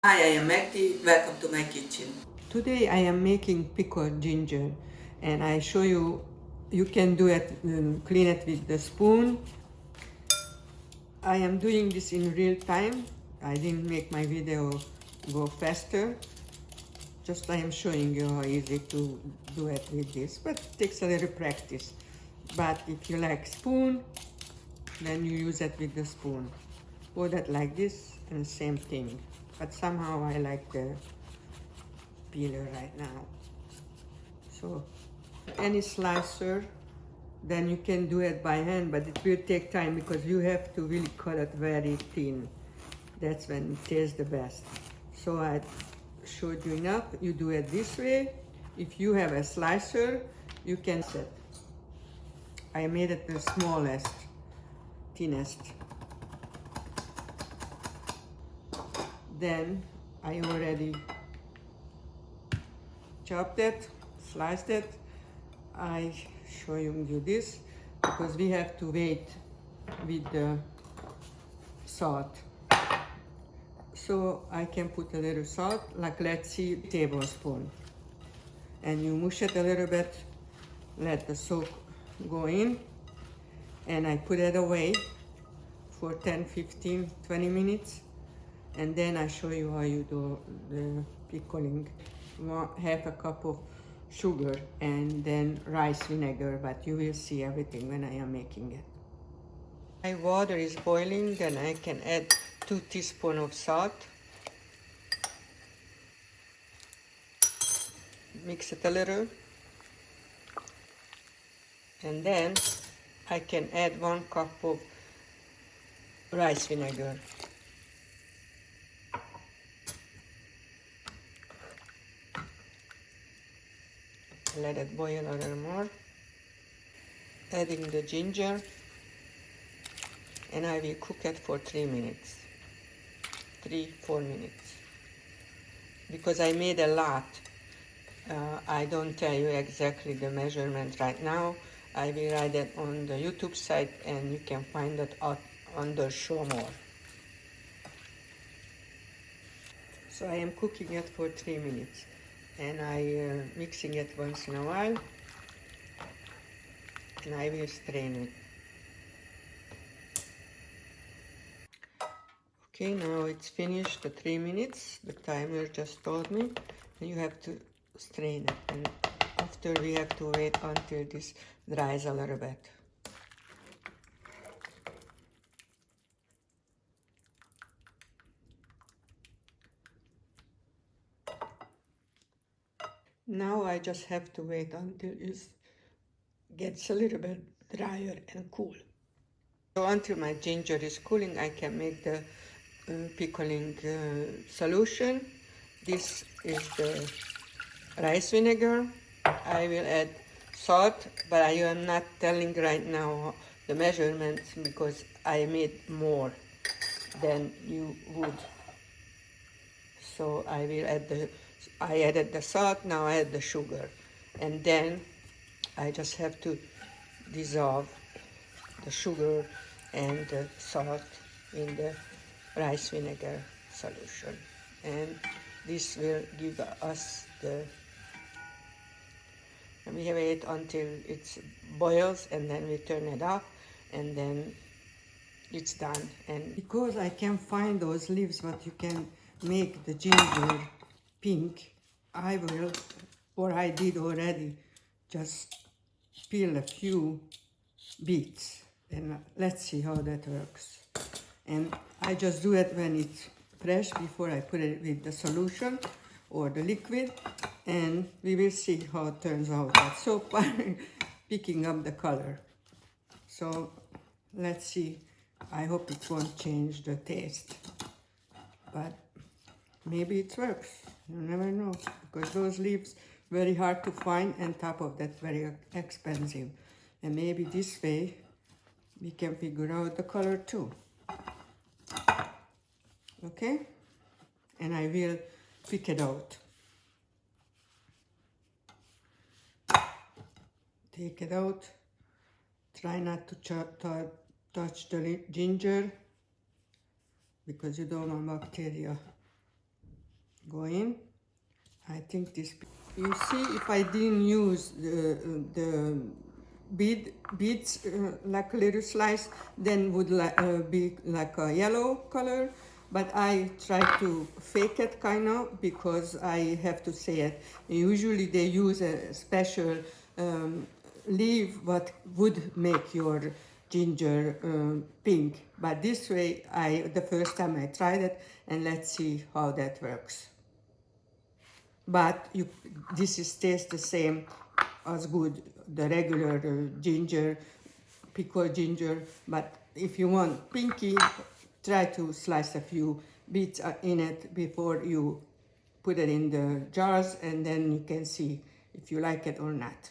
Hi, I am Magdi. Welcome to my kitchen. Today I am making pickled ginger, and I show you you can do it, clean it with the spoon. I am doing this in real time. I didn't make my video go faster. Just I am showing you how easy to do it with this, but it takes a little practice. But if you like spoon, then you use it with the spoon. Hold it like this and same thing. But somehow I like the peeler right now. So any slicer, then you can do it by hand, but it will take time because you have to really cut it very thin. That's when it tastes the best. So I showed you enough. You do it this way. If you have a slicer, you can set. I made it the smallest, thinnest. Then I already chopped it, sliced it. I showing you this because we have to wait with the salt. So I can put a little salt, like let's see, tablespoon. And you mush it a little bit, let the soak go in, and I put it away for 10, 15, 20 minutes. And then I show you how you do the pickling. Half a cup of sugar and then rice vinegar, but you will see everything when I am making it. My water is boiling, then I can add 2 teaspoons of salt. Mix it a little. And then I can add 1 cup of rice vinegar. Let it boil a little more. Adding the ginger, and I will cook it for 3 minutes. 3-4 minutes. Because I made a lot, I don't tell you exactly the measurement right now. I will write it on the YouTube site and you can find it under show more. So I am cooking it for 3 minutes and I mixing it once in a while, and I will strain it. Okay, now it's finished, the 3 minutes, the timer just told me, and you have to strain it, and after we have to wait until this dries a little bit. Now I just have to wait until it gets a little bit drier and cool. So until my ginger is cooling, I can make the pickling solution. This is the rice vinegar. I will add salt, but I am not telling right now the measurements because I made more than you would. So I added the salt, now I add the sugar. And then I just have to dissolve the sugar and the salt in the rice vinegar solution. And this will give us we have it until it boils, and then we turn it off, and then it's done. And because I can't find those leaves but you can make the ginger pink, I will, or I did already, just peel a few bits, and let's see how that works. And I just do it when it's fresh before I put it with the solution or the liquid, and we will see how it turns out. That's so far picking up the color. So let's see. I hope it won't change the taste, but maybe it works. You never know, because those leaves very hard to find, and top of that very expensive. And maybe this way we can figure out the color too. Okay, and I will pick it out. Take it out. Try not to touch the ginger because you don't want bacteria go in. I think this, you see, if I didn't use the beets like a little slice, then would be like a yellow color. But I try to fake it kind of, because I have to say it. Usually they use a special leaf what would make your ginger pink. But this way, the first time I tried it, and let's see how that works. But this tastes the same as good, the regular ginger, pickled ginger. But if you want pinky, try to slice a few bits in it before you put it in the jars, and then you can see if you like it or not.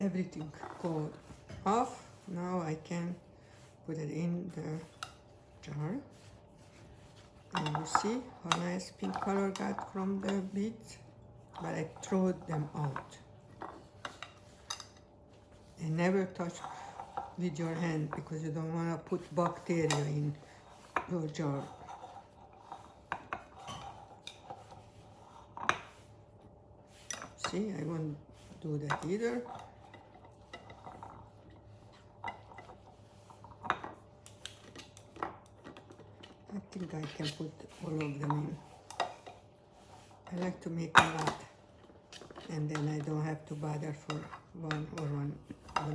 Everything cold off. Now I can put it in the jar. And you see how nice pink color got from the beets, but I throw them out. And never touch with your hand, because you don't want to put bacteria in your jar. See, I won't do that either. I think I can put all of them in. I like to make a lot, and then I don't have to bother for one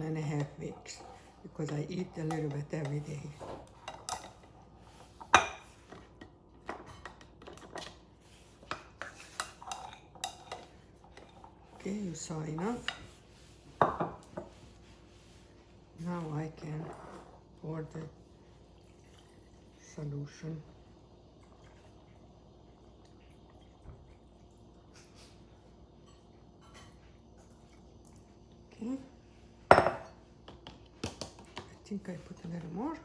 and a half weeks, because I eat a little bit every day. Okay, you saw enough. Now I can pour the solution. Okay. I think I put a little more.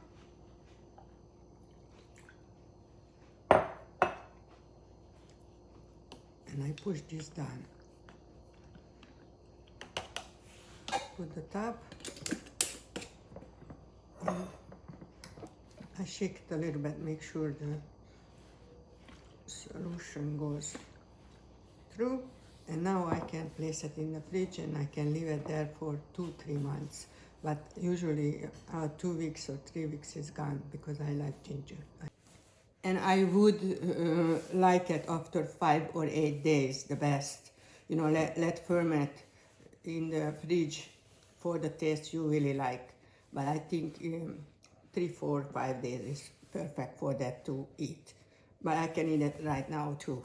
And I push this down. Put the top. And I shake it a little bit, make sure the solution goes through. And now I can place it in the fridge, and I can leave it there for 2-3 months. But usually 2 weeks or 3 weeks is gone, because I like ginger. And I would like it after 5 or 8 days, the best. You know, let ferment in the fridge for the taste you really like. But I think 3, 4, 5 days is perfect for that to eat. But I can eat it right now too.